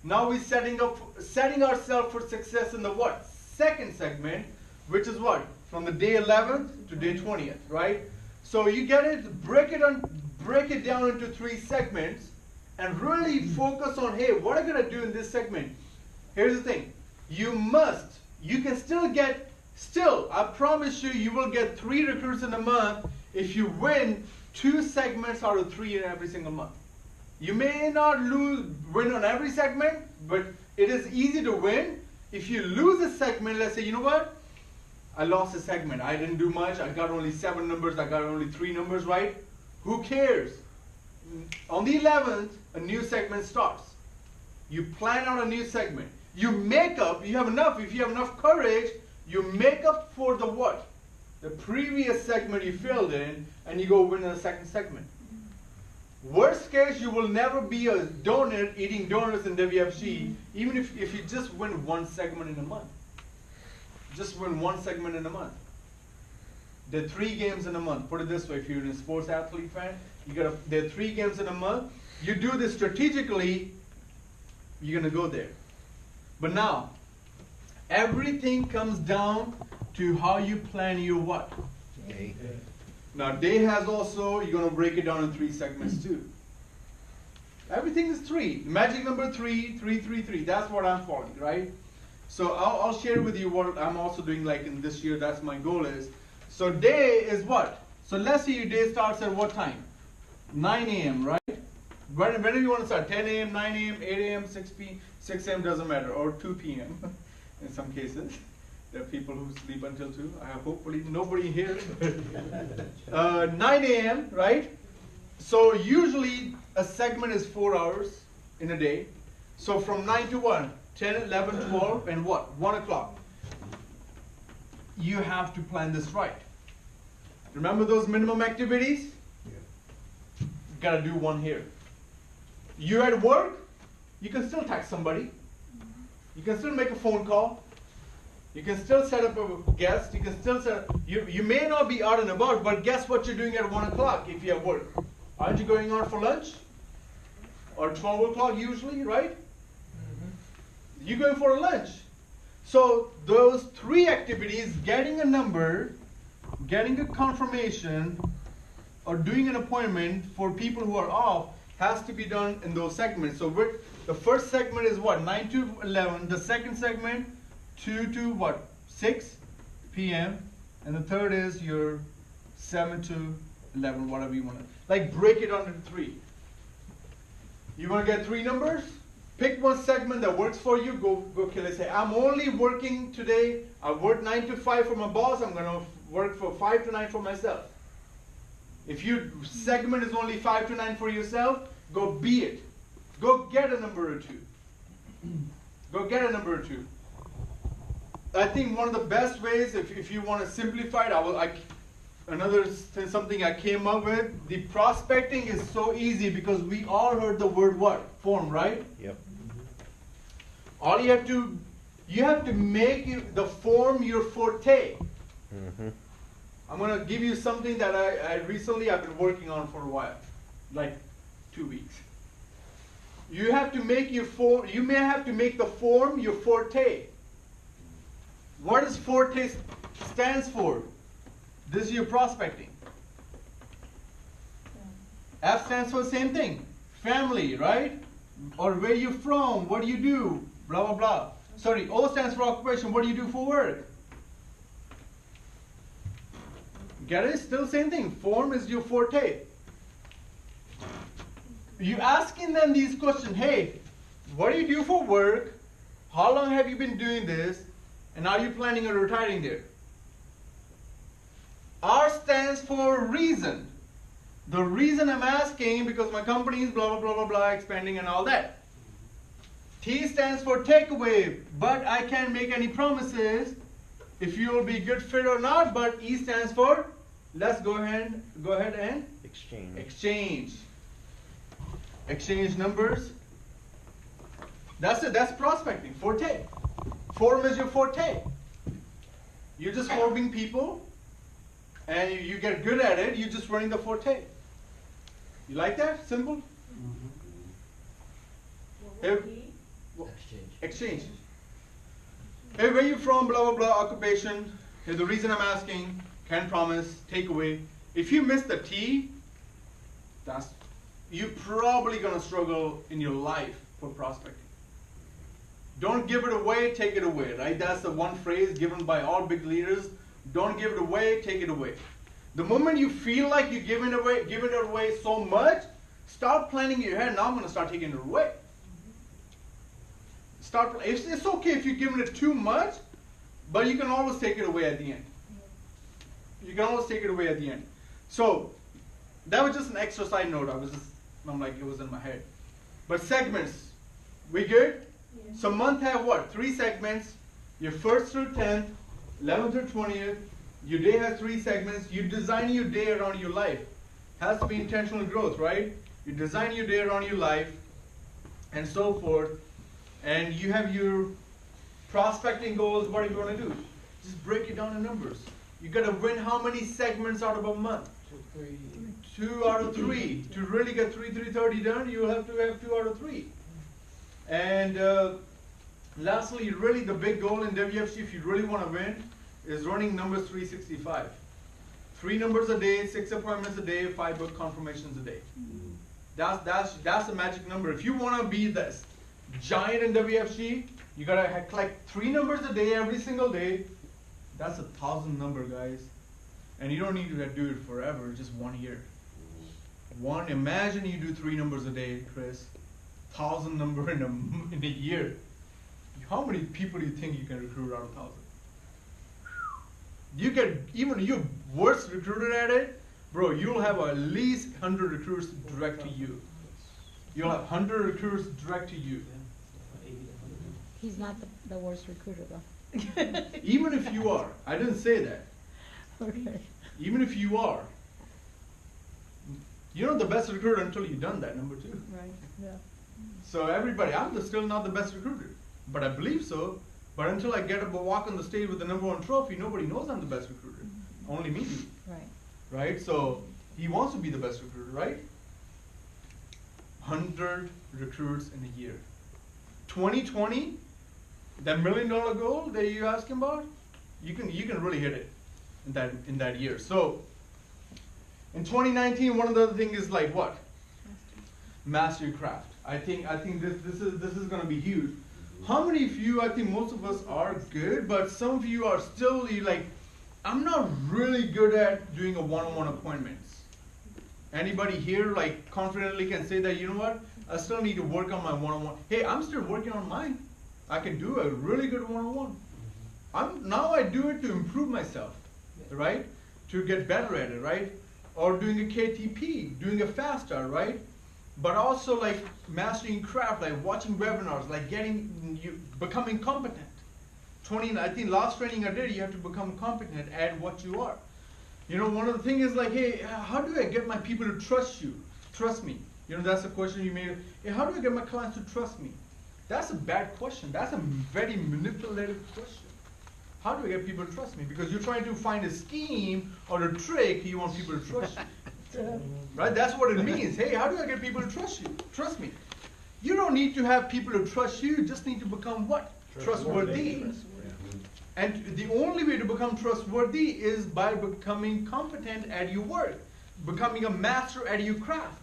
Now we're setting ourselves for success in the what? 2nd segment, which is what? From the day 11th to day 20th, right? So you get it, break it down into 3 segments, and really focus on, hey, what am I gonna do in this segment? Here's the thing, you can still, I promise you will get 3 recruits in a month if you win 2 segments out of 3 in every single month. You may not win on every segment, but it is easy to win. If you lose a segment, let's say, you know what? I lost a segment, I didn't do much, I got only 7 numbers, I got only 3 numbers, right? Who cares? On the 11th, a new segment starts. You plan out a new segment. You make up, if you have enough courage, you make up for the what? The previous segment you failed in, and you go win a 2nd segment. Worst case, you will never be a donut eating donuts in WFG, even if you just win 1 segment in a month. Just win 1 segment in a month. There are 3 games in a month. Put it this way, if you're a sports athlete fan, there are 3 games in a month. You do this strategically, you're gonna go there. But now, everything comes down to how you plan your what? Day. Now, day has also, you're gonna break it down in 3 segments too. Everything is 3. Magic number 3, 3, 3, 3. That's what I'm following, right? So I'll share with you what I'm also doing, like in this year, that's my goal is. So day is what? So let's say your day starts at what time? 9 a.m., right? Whenever you want to start, 10 a.m., 9 a.m., 8 a.m., 6 a.m. doesn't matter, or 2 p.m. in some cases. There are people who sleep until 2. I have hopefully nobody here. 9 a.m., right? So usually a segment is 4 hours in a day. So from 9 to 1, 10, 11, 12, and what? 1 o'clock. You have to plan this right. Remember those minimum activities? You gotta do 1 here. You're at work, you can still text somebody. You can still make a phone call. You can still set up a guest. You can still set up, you may not be out and about, but guess what you're doing at 1 o'clock if you have work? Aren't you going out for lunch? Or 12 o'clock usually, right? You're going for a lunch. So those 3 activities, getting a number, getting a confirmation, or doing an appointment for people who are off, has to be done in those segments. So the first segment is what? 9 to 11. The 2nd segment, 2 to what? 6 p.m. And the 3rd is your 7 to 11, whatever you want to. Like break it under 3. You want to get 3 numbers? Pick 1 segment that works for you. Go kill it. Say, I'm only working today. I work 9 to 5 for my boss. I'm going to work for 5 to 9 for myself. If your segment is only 5 to 9 for yourself, go be it. Go get a number or 2. Go get a number or 2. I think one of the best ways, if you want to simplify it, something I came up with, the prospecting is so easy because we all heard the word what? Form, right? Yep. All you have to make the form your forte. Mm-hmm. I'm going to give you something that I've been working on for a while, like 2 weeks. You have to make your form, you may have to make the form your forte. What does forte stands for? This is your prospecting. F stands for the same thing. Family, right? Or where you from, what do you do, blah, blah, blah. Sorry, O stands for occupation, what do you do for work? Get it? Still the same thing. Form is your forte. You asking them these questions, hey, what do you do for work? How long have you been doing this? And are you planning on retiring there? R stands for reason. The reason I'm asking because my company is blah, blah, blah, blah, blah, expanding and all that. T stands for takeaway, but I can't make any promises if you will be good fit or not. But E stands for let's go ahead and exchange numbers. That's it. That's prospecting. Forte. Form is your forte. You're just forming people, and you get good at it. You're just running the forte. You like that? Simple. Hey, exchange. Hey, where you from? Blah blah blah. Occupation. Hey, the reason I'm asking. Can promise. Takeaway. If you miss the T, you're probably gonna struggle in your life for prospecting. Don't give it away, take it away, right? That's the one phrase given by all big leaders. Don't give it away, take it away. The moment you feel like you're giving it away so much, start planning in your head, now I'm gonna start taking it away. It's okay if you're giving it too much, but you can always take it away at the end. You can always take it away at the end. So, that was just an extra side note. I'm like, it was in my head. But segments, we good? Yeah. So month have what? 3 segments. Your 1st through 10th, 11th through 20th. Your day has 3 segments. You design your day around your life. Has to be intentional growth, right? You design your day around your life and so forth. And you have your prospecting goals. What are you going to do? Just break it down in numbers. You got to win how many segments out of a month? 2 out of 3. To really get 330 done, you have to have 2 out of 3. And lastly, really the big goal in WFC, if you really want to win, is running numbers 365. 3 numbers a day, 6 appointments a day, 5 book confirmations a day. That's the magic number. If you want to be this giant in WFC, you gotta collect 3 numbers a day every single day. That's 1,000 number, guys. And you don't need to do it forever, just 1 year. Imagine you do 3 numbers a day, Chris. 1,000 number in a year. How many people do you think you can recruit out of 1,000? You get, even you're worst recruited at it, bro, you'll have at least 100 recruits direct to you. You'll have 100 recruits direct to you. He's not the worst recruiter though. Even if you are, I didn't say that. Okay. Even if you are, you're not the best recruiter until you've done that, number 2. Right, yeah. So everybody, I'm still not the best recruiter, but I believe so. But until I get up and walk on the stage with the #1 trophy, nobody knows I'm the best recruiter. Only me do. Right. Right? So he wants to be the best recruiter, right? 100 recruits in a year. 2020, that $1 million goal that you're asking about, you can really hit it in that year. So in 2019, one of the other things is like what? Master your craft. I think this is going to be huge. How many of you? I think most of us are good, but some of you are still like, I'm not really good at doing a one-on-one appointments. Anybody here like confidently can say that, you know what? I still need to work on my one-on-one. Hey, I'm still working on mine. I can do a really good one-on-one. Now I do it to improve myself, right? To get better at it, right? Or doing a KTP, doing a fast start, right? But also like mastering craft, like watching webinars, like becoming competent. I think last training I did, you have to become competent at what you are. You know, one of the things is like, hey, how do I get my people to trust me? You know, that's a question you made. Hey, how do I get my clients to trust me? That's a bad question. That's a very manipulative question. How do I get people to trust me? Because you're trying to find a scheme or a trick, you want people to trust you. Right? That's what it means. Hey, how do I get people to trust you? Trust me. You don't need to have people to trust you. You just need to become what? Trustworthy. And the only way to become trustworthy is by becoming competent at your work, becoming a master at your craft.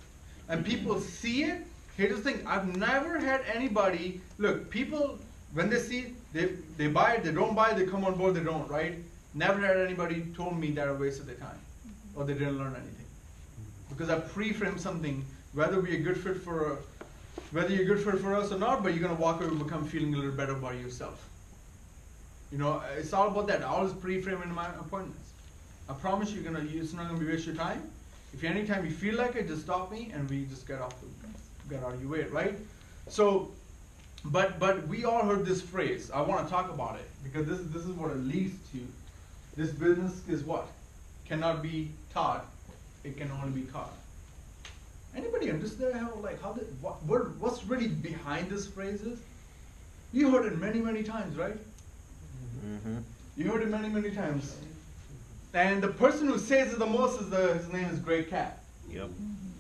And people see it. Here's the thing. I've never had anybody, look, people, when they see, they buy it, they don't buy it, they come on board, they don't, right? Never had anybody told me that I wasted their time or they didn't learn anything. Because I pre-framed something whether you're a good fit for us or not, but you're gonna walk away and become feeling a little better about yourself. You know, it's all about that. I always pre-frame in my appointments. I promise you, it's not gonna be waste your time. If anytime you feel like it, just stop me and we just get out of your way, right? So, but we all heard this phrase. I want to talk about it because this is what it leads to. This business is what? Cannot be taught. It can only be caught. Anybody understand what's really behind this phrase is? You heard it many times, right? Mm-hmm. You heard it many times. And the person who says it the most is his name is Greg Cap. Yep.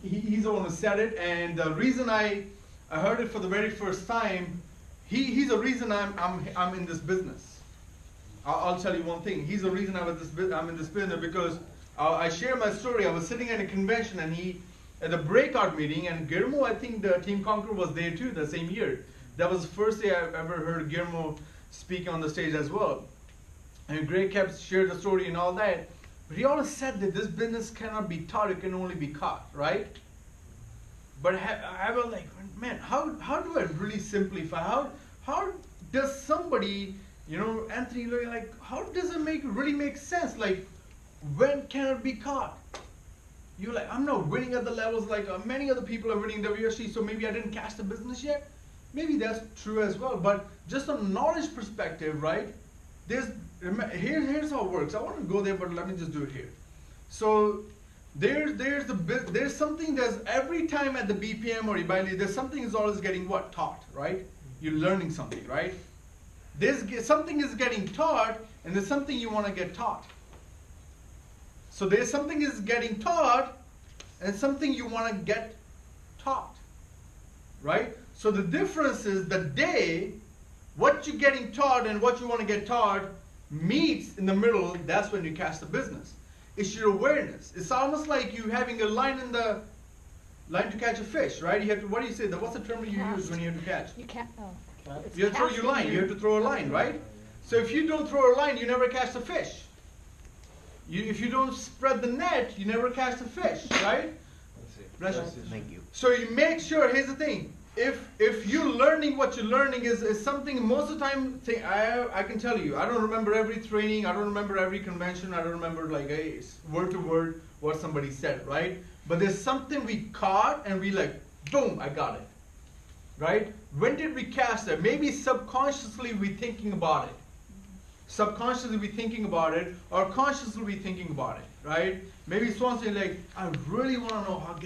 He's the one who said it, and the reason I heard it for the very first time, he's the reason I'm in this business. I'll tell you one thing. He's the reason I'm in this business because I share my story. I was sitting at a convention and at the breakout meeting, and Guillermo, I think the Team Conquer was there too the same year. That was the first day I ever heard Guillermo speak on the stage as well. And Greg kept shared the story and all that. But he always said that this business cannot be taught, it can only be caught, right? But I was like, man, how do I really simplify? How does somebody, Anthony, like, how does it really make sense? Like, when can it be caught? You're like, I'm not winning at the levels like many other people are winning WRC, so maybe I didn't catch the business yet. Maybe that's true as well. But just from a knowledge perspective, right? Here's how it works. I want to go there, but let me just do it here. So there's something that's every time at the BPM or Ibali, there's something is always getting what? Taught, right? You're learning something, right? Something is getting taught, and there's something you want to get taught. So there's something is getting taught, and something you want to get taught, right? So the difference is the day what you're getting taught and what you want to get taught meets in the middle. That's when you catch the business. It's your awareness. It's almost like you having a line to catch a fish, right? You have to. What do you say? What's the term you use when you have to catch? You can't, it's You have to throw your line. You have to throw a line, right? So if you don't throw a line, you never catch the fish. If you don't spread the net, you never catch the fish, right? Bless you. Thank you. So you make sure. Here's the thing. If you're learning what you're learning is something most of the time, I can tell you, I don't remember every training, I don't remember every convention, I don't remember like word to word what somebody said, right? But there's something we caught and we like, boom, I got it, right? When did we catch that? Maybe subconsciously we thinking about it. Subconsciously we thinking about it, or consciously we thinking about it, right? Maybe someone say like, I really want to know how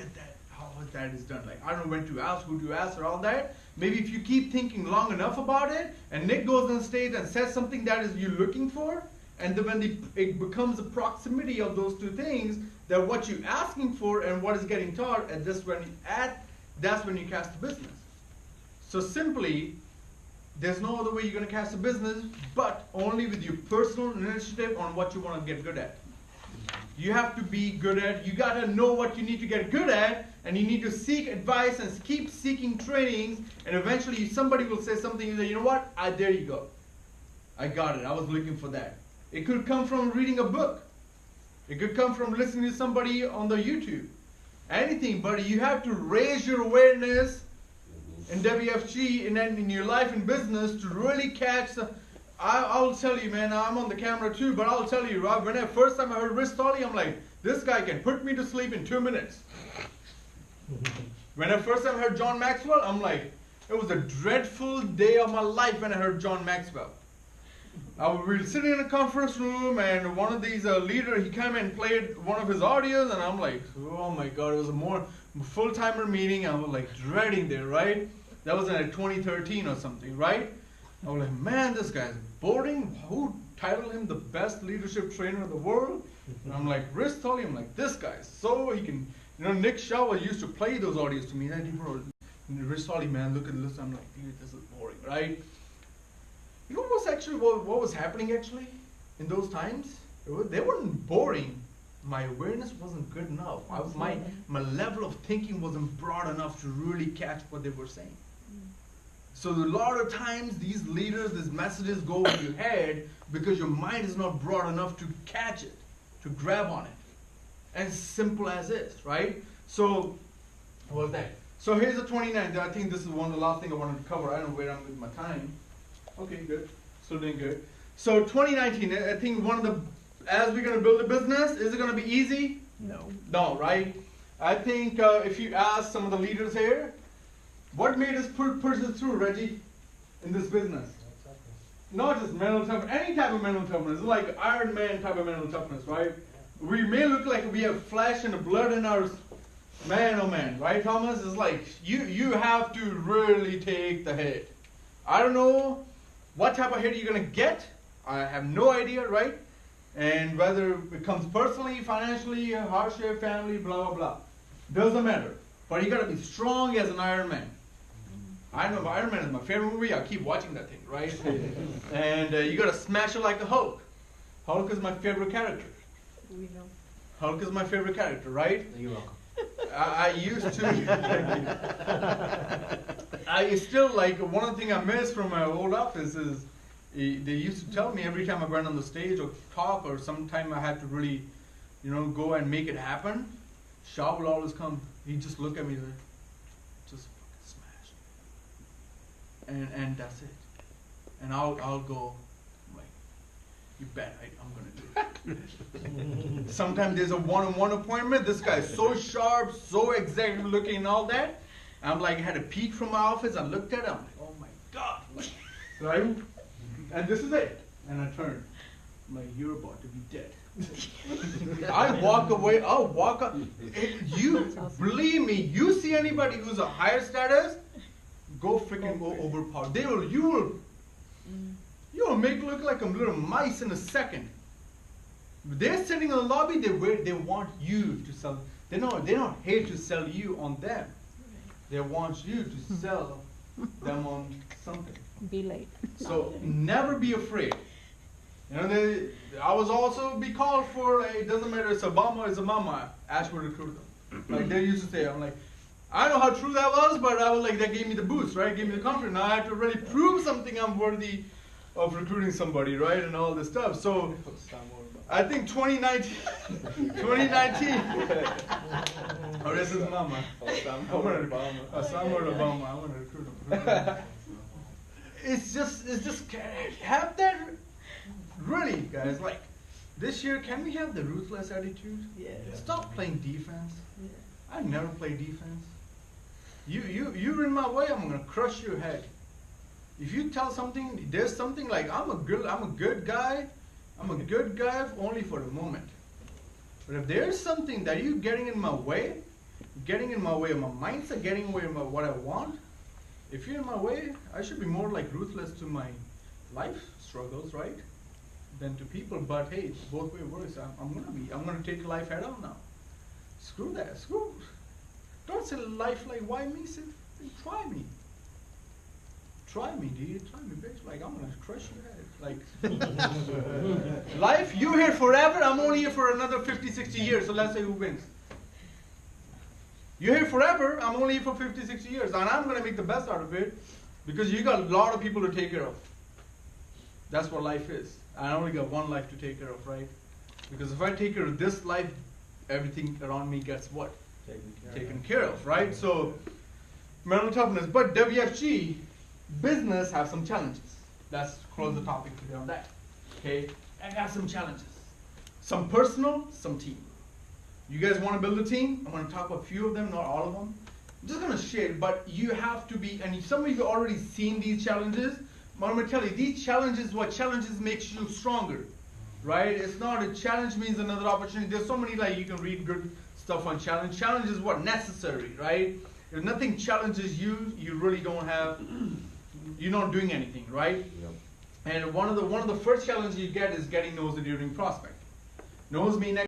that is done. Like, I don't know when to ask, who to ask, or all that. Maybe if you keep thinking long enough about it, and Nick goes on stage and says something that is you're looking for, and then when it becomes a proximity of those two things, that what you're asking for and what is getting taught, and that's when you catch the business. So simply, there's no other way you're going to catch the business, but only with your personal initiative on what you want to get good at. You have to be good at, you got to know what you need to get good at, and you need to seek advice and keep seeking trainings, and eventually somebody will say something, you say, you know what, there you go. I got it, I was looking for that. It could come from reading a book. It could come from listening to somebody on the YouTube. Anything, but you have to raise your awareness in WFG in your life and business to really catch the... I'll tell you, man, I'm on the camera too, but I'll tell you, Rob, first time I heard Rich Tolley, I'm like, this guy can put me to sleep in 2 minutes. When I first time heard John Maxwell, I'm like, it was a dreadful day of my life when I heard John Maxwell. We were sitting in a conference room, and one of these leaders, he came and played one of his audios, and I'm like, oh my God, it was a more full-timer meeting. I was like dreading there, right? That was in 2013 or something, right? I was like, man, this guy's boring. Who titled him the best leadership trainer in the world? And I'm like, Rich Tolley, I'm like, this guy, so he can, Nick Shaw used to play those audios to me. And he wrote, Rich Tolley, man, look at this. I'm like, dude, this is boring, right? You know what was happening actually in those times? They weren't boring. My awareness wasn't good enough. My level of thinking wasn't broad enough to really catch what they were saying. So a lot of times these leaders, these messages go over your head because your mind is not broad enough to catch it, to grab on it. As simple as this, right? So was that. So here's the 29th. I think this is one of the last thing I wanted to cover. I don't know where I'm with my time. Okay, good. Still doing good. So 2019, I think one of the, as we're going to build a business, is it going to be easy? No. No, right? I think if you ask some of the leaders here, what made us push this through, Reggie, in this business? Not just mental toughness, any type of mental toughness. It's like Iron Man type of mental toughness, right? We may look like we have flesh and blood in our man, oh man, right, Thomas? It's like you have to really take the hit. I don't know what type of hit you're gonna get. I have no idea, right? And whether it comes personally, financially, hardship, family, blah blah blah, doesn't matter. But you gotta be strong as an Iron Man. I know Iron Man is my favorite movie. I keep watching that thing, right? And you gotta smash it like the Hulk. Hulk is my favorite character. We know. Hulk is my favorite character, right? You're welcome. I used to. I still like one of the things I miss from my old office is they used to tell me every time I went on the stage or talk or sometime I had to really, go and make it happen. Shaw will always come. He'd just look at me like, just fucking smash. And that's it. And I'll go like, you bet I'm gonna do it. Sometimes there's a one-on-one appointment. This guy's so sharp, so executive looking and all that. I'm like, I had a peek from my office. I looked at him. I'm like, oh my God. Right? And this is it. And I turned. I'm like, you're about to be dead. I walk away. I'll walk up. You believe me? You see anybody who's a higher status? Go freaking go overpower. You will make look like a little mice in a second. They're sitting in the lobby. They want you to sell. They're not here to sell you on them. They want you to sell them on something. Be late. So never be afraid. I was also be called for. It doesn't matter. It's Obama or it's a mama. Ash will recruit them. Like they used to say. I'm like, I don't know how true that was, but I was like, that gave me the boost, right? Gave me the confidence. Now I have to really prove something. I'm worthy of recruiting somebody, right? And all this stuff. So I think 2019. Oh, this is mama. Osama Obama. I want to recruit him. It's just have that. Really, guys, like this year, can we have the ruthless attitude? Yeah. Stop playing defense. I never play defense. You're in my way, I'm gonna crush your head. If you tell something, there's something like I'm a good guy. I'm a good guy only for a moment. But if there's something that you're getting in my way, getting in my way of my mindset, getting in my way of what I want, if you're in my way, I should be more like ruthless to my life struggles, right? Than to people. But hey, both way works. I'm gonna take life head on now. Screw that. Don't say life like why me? Say try me. Try me, dude. Try me, bitch. Like I'm gonna crush your head. Like life, you here forever. I'm only here for another 50, 60 years. So let's say who wins. You're here forever. I'm only here for 50, 60 years, and I'm gonna make the best out of it because you got a lot of people to take care of. That's what life is. I only got one life to take care of, right? Because if I take care of this life, everything around me gets what? Taken care of, right? So, mental toughness. But WFG, business have some challenges. Let's close the topic today on that. Okay? I got some challenges. Some personal, some team. You guys want to build a team? I'm going to talk about a few of them, not all of them. I'm just going to share, but you have to be, and some of you have already seen these challenges. But I'm going to tell you, these challenges, what challenges makes you stronger, right? It's not a challenge means another opportunity. There's so many, like you can read good stuff on challenge. Challenge is what? Necessary, right? If nothing challenges you, you really don't have, you're not doing anything, right? Yep. And one of the first challenges you get is getting nosy during prospect. Nose mean